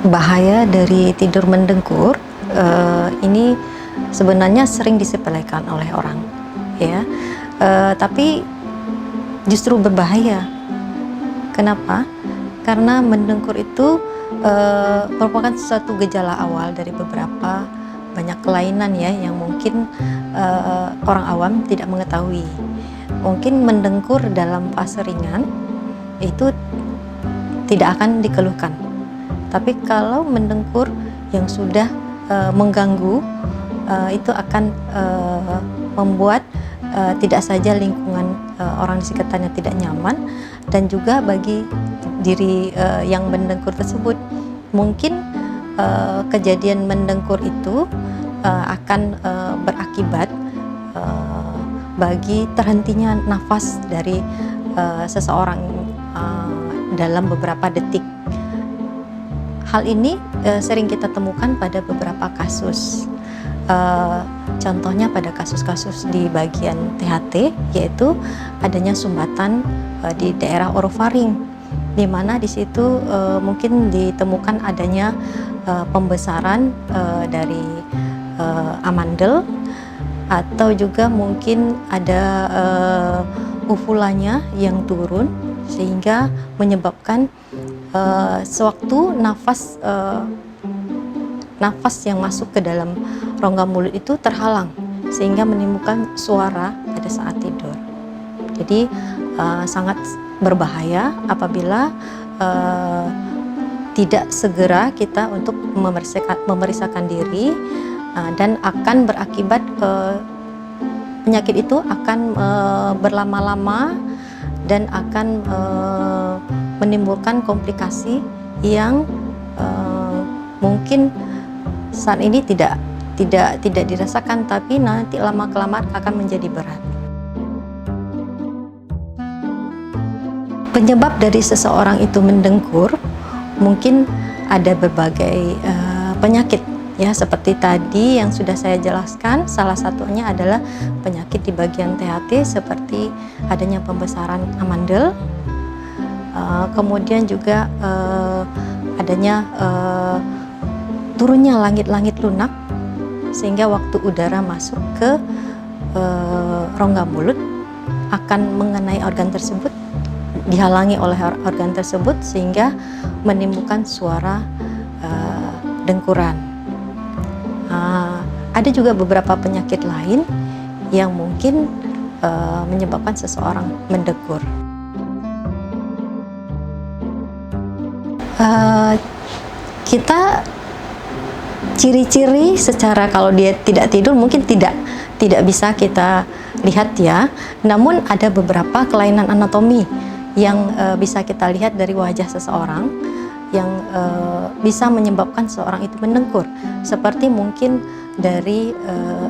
Bahaya dari tidur mendengkur ini sebenarnya sering disepelekan oleh orang, ya. Tapi justru berbahaya. Kenapa? Karena mendengkur itu merupakan suatu gejala awal dari beberapa banyak kelainan ya yang mungkin orang awam tidak mengetahui. Mungkin mendengkur dalam fase ringan itu tidak akan dikeluhkan. Tapi kalau mendengkur yang sudah mengganggu, itu akan membuat tidak saja lingkungan orang di sekitarnya tidak nyaman, dan juga bagi diri yang mendengkur tersebut. Mungkin kejadian mendengkur itu akan berakibat bagi terhentinya nafas dari seseorang dalam beberapa detik. Hal ini sering kita temukan pada beberapa kasus. Contohnya pada kasus-kasus di bagian THT, yaitu adanya sumbatan di daerah orofaring, di mana di situ mungkin ditemukan adanya pembesaran dari amandel, atau juga mungkin ada uvulanya yang turun sehingga menyebabkan sewaktu nafas yang masuk ke dalam rongga mulut itu terhalang sehingga menimbulkan suara pada saat tidur. Jadi sangat berbahaya apabila tidak segera kita untuk memeriksakan diri, dan akan berakibat penyakit itu akan berlama-lama dan akan menimbulkan komplikasi yang mungkin saat ini tidak dirasakan, tapi nanti lama-kelamaan akan menjadi berat. Penyebab dari seseorang itu mendengkur mungkin ada berbagai penyakit, ya, seperti tadi yang sudah saya jelaskan. Salah satunya adalah penyakit di bagian THT seperti adanya pembesaran amandel, kemudian juga adanya turunnya langit-langit lunak, sehingga waktu udara masuk ke rongga mulut akan mengenai organ tersebut, dihalangi oleh organ tersebut sehingga menimbulkan suara dengkuran. Ada juga beberapa penyakit lain yang mungkin menyebabkan seseorang mendengkur. Kita ciri-ciri secara kalau dia tidak tidur mungkin tidak bisa kita lihat, ya. Namun ada beberapa kelainan anatomi yang bisa kita lihat dari wajah seseorang yang bisa menyebabkan seseorang itu mendengkur. Seperti mungkin dari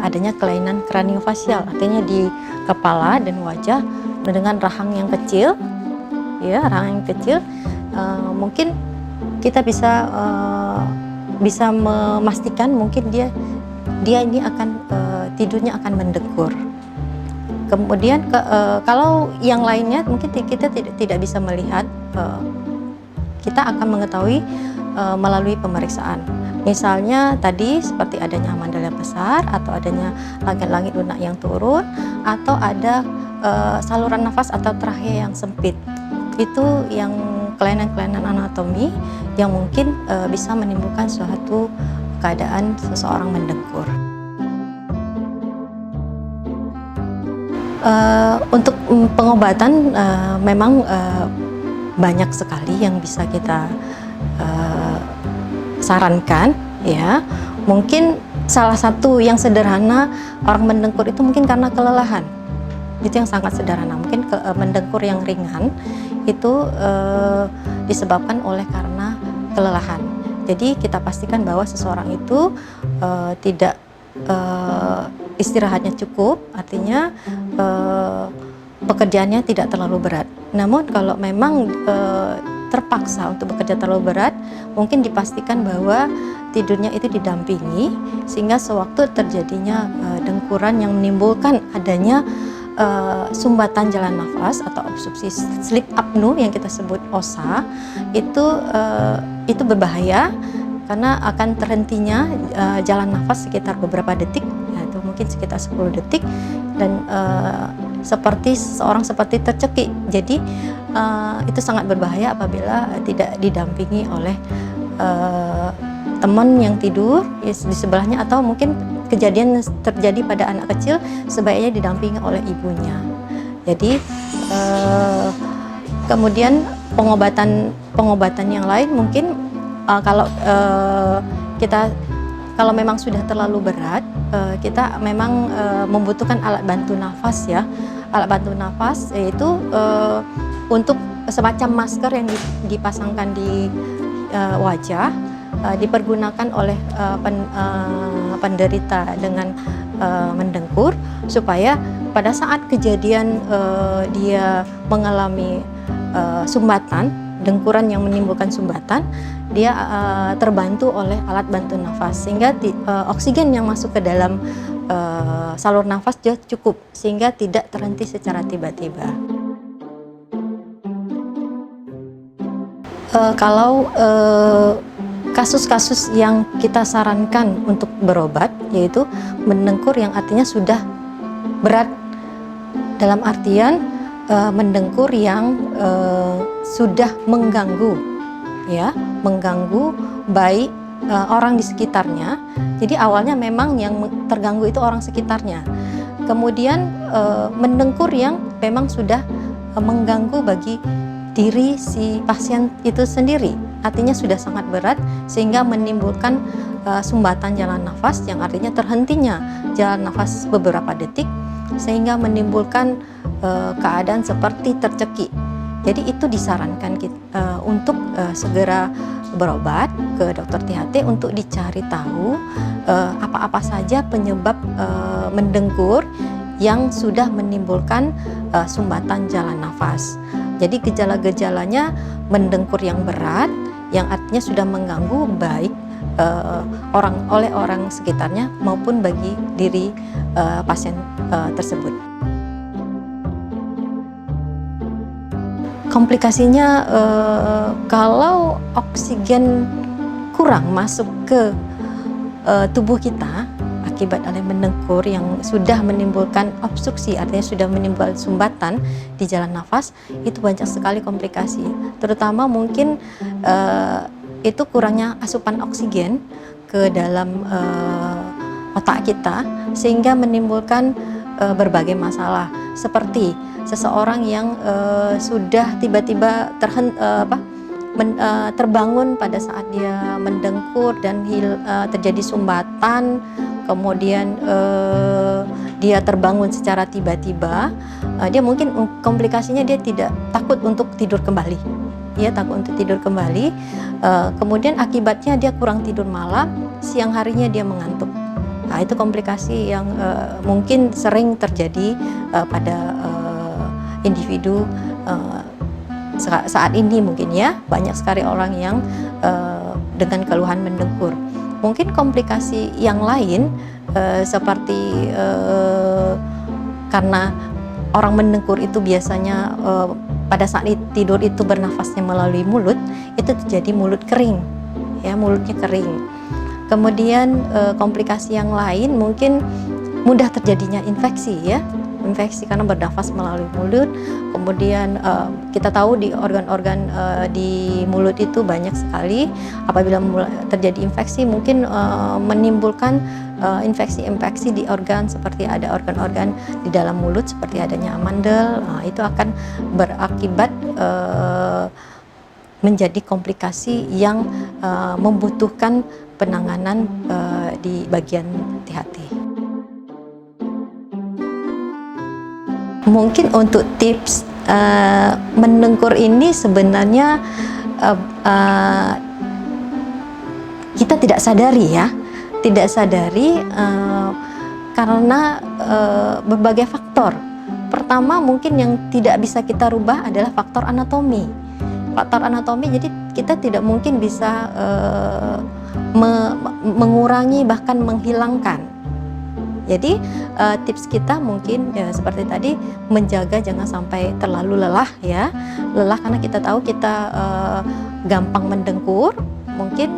adanya kelainan kraniofasial, artinya di kepala dan wajah dengan rahang yang kecil, ya, rahang yang kecil. Mungkin kita bisa memastikan mungkin dia ini akan tidurnya akan mendengkur. Kemudian kalau yang lainnya mungkin kita tidak bisa melihat, kita akan mengetahui melalui pemeriksaan. Misalnya tadi seperti adanya amandel yang besar, atau adanya langit-langit lunak yang turun, atau ada saluran nafas atau trachea yang sempit. Itu yang kelainan-kelainan anatomi yang mungkin bisa menimbulkan suatu keadaan seseorang mendengkur. Untuk pengobatan memang banyak sekali yang bisa kita sarankan, ya. Mungkin salah satu yang sederhana, orang mendengkur itu mungkin karena kelelahan. Itu yang sangat sederhana. Mungkin mendengkur yang ringan itu disebabkan oleh karena kelelahan. Jadi kita pastikan bahwa seseorang itu tidak istirahatnya cukup, artinya pekerjaannya tidak terlalu berat. Namun kalau memang terpaksa untuk bekerja terlalu berat, mungkin dipastikan bahwa tidurnya itu didampingi, sehingga sewaktu terjadinya dengkuran yang menimbulkan adanya sumbatan jalan nafas atau obstruksi sleep apnea yang kita sebut OSA itu berbahaya karena akan terhentinya jalan nafas sekitar beberapa detik, yaitu mungkin sekitar 10 detik, dan seperti seseorang seperti tercekik. Jadi itu sangat berbahaya apabila tidak didampingi oleh teman yang tidur di sebelahnya, atau mungkin kejadian terjadi pada anak kecil sebaiknya didampingi oleh ibunya. Jadi kemudian pengobatan yang lain mungkin kalau memang sudah terlalu berat, kita memang membutuhkan alat bantu nafas ya. Alat bantu nafas yaitu untuk semacam masker yang dipasangkan di wajah, dipergunakan oleh penderita dengan mendengkur, supaya pada saat kejadian dia mengalami sumbatan, dengkuran yang menimbulkan sumbatan, dia terbantu oleh alat bantu nafas, sehingga oksigen yang masuk ke dalam salur nafas juga cukup, sehingga tidak terhenti secara tiba-tiba. Kalau kasus-kasus yang kita sarankan untuk berobat, yaitu mendengkur yang artinya sudah berat, dalam artian mendengkur yang sudah mengganggu, ya, mengganggu baik orang di sekitarnya. Jadi awalnya memang yang terganggu itu orang sekitarnya, kemudian mendengkur yang memang sudah mengganggu bagi diri si pasien itu sendiri, artinya sudah sangat berat sehingga menimbulkan sumbatan jalan nafas, yang artinya terhentinya jalan nafas beberapa detik sehingga menimbulkan keadaan seperti tercekik. Jadi itu disarankan untuk segera berobat ke dokter THT untuk dicari tahu apa-apa saja penyebab mendengkur yang sudah menimbulkan sumbatan jalan nafas. Jadi gejala-gejalanya mendengkur yang berat, yang artinya sudah mengganggu baik oleh orang sekitarnya maupun bagi diri pasien tersebut. Komplikasinya kalau oksigen kurang masuk ke tubuh kita akibat oleh mendengkur yang sudah menimbulkan obstruksi, artinya sudah menimbulkan sumbatan di jalan nafas, itu banyak sekali komplikasi. Terutama mungkin itu kurangnya asupan oksigen ke dalam otak kita, sehingga menimbulkan berbagai masalah, seperti seseorang yang sudah tiba-tiba terbangun pada saat dia mendengkur dan terjadi sumbatan, kemudian dia terbangun secara tiba-tiba, dia mungkin komplikasinya dia tidak takut untuk tidur kembali, dia takut untuk tidur kembali, kemudian akibatnya dia kurang tidur malam, siang harinya dia mengantuk. Nah, itu komplikasi yang mungkin sering terjadi pada individu saat ini. Mungkin ya banyak sekali orang yang dengan keluhan mendengkur. Mungkin komplikasi yang lain seperti karena orang mendengkur itu biasanya pada saat tidur itu bernafasnya melalui mulut, itu terjadi mulut kering, ya, mulutnya kering. Kemudian komplikasi yang lain mungkin mudah terjadinya infeksi, ya, infeksi karena bernafas melalui mulut. Kemudian kita tahu di organ-organ di mulut itu banyak sekali. Apabila terjadi infeksi mungkin menimbulkan infeksi-infeksi di organ, seperti ada organ-organ di dalam mulut seperti adanya amandel. Itu akan berakibat menjadi komplikasi yang membutuhkan penanganan di bagian THT. Mungkin untuk tips mendengkur ini sebenarnya kita tidak sadari, ya, tidak sadari karena berbagai faktor. Pertama mungkin yang tidak bisa kita rubah adalah faktor anatomi. Faktor anatomi, jadi kita tidak mungkin bisa mengurangi bahkan menghilangkan, Jadi tips kita mungkin ya, seperti tadi, menjaga jangan sampai terlalu lelah ya. Lelah karena kita tahu kita gampang mendengkur. Mungkin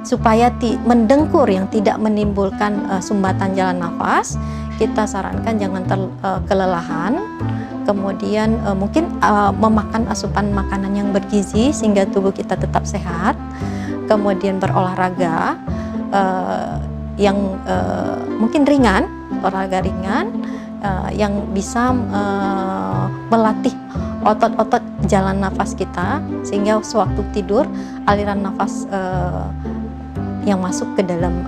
supaya mendengkur yang tidak menimbulkan sumbatan jalan nafas, kita sarankan jangan kelelahan. Kemudian mungkin memakan asupan makanan yang bergizi sehingga tubuh kita tetap sehat. Kemudian berolahraga yang mungkin ringan, olahraga ringan yang bisa melatih otot-otot jalan nafas kita, sehingga sewaktu tidur aliran nafas yang masuk ke dalam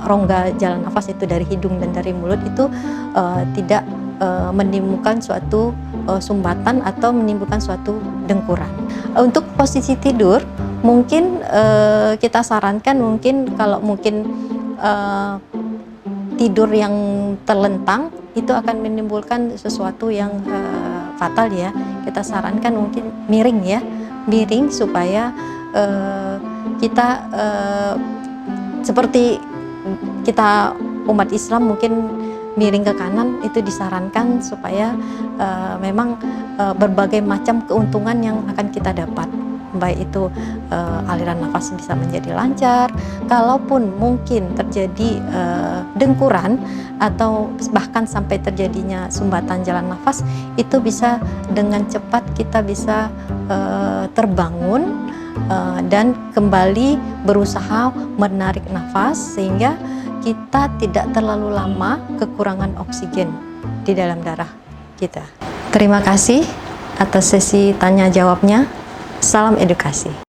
rongga jalan nafas itu dari hidung dan dari mulut itu tidak menimbulkan suatu sumbatan atau menimbulkan suatu dengkuran. Untuk posisi tidur mungkin kita sarankan mungkin kalau mungkin tidur yang terlentang itu akan menimbulkan sesuatu yang fatal ya. Kita sarankan mungkin miring ya, miring supaya kita seperti kita umat Islam mungkin miring ke kanan, itu disarankan supaya memang berbagai macam keuntungan yang akan kita dapat. Baik itu aliran nafas bisa menjadi lancar, kalaupun mungkin terjadi dengkuran atau bahkan sampai terjadinya sumbatan jalan nafas, itu bisa dengan cepat kita bisa terbangun dan kembali berusaha menarik nafas sehingga kita tidak terlalu lama kekurangan oksigen di dalam darah kita. Terima kasih atas sesi tanya jawabnya. Salam edukasi.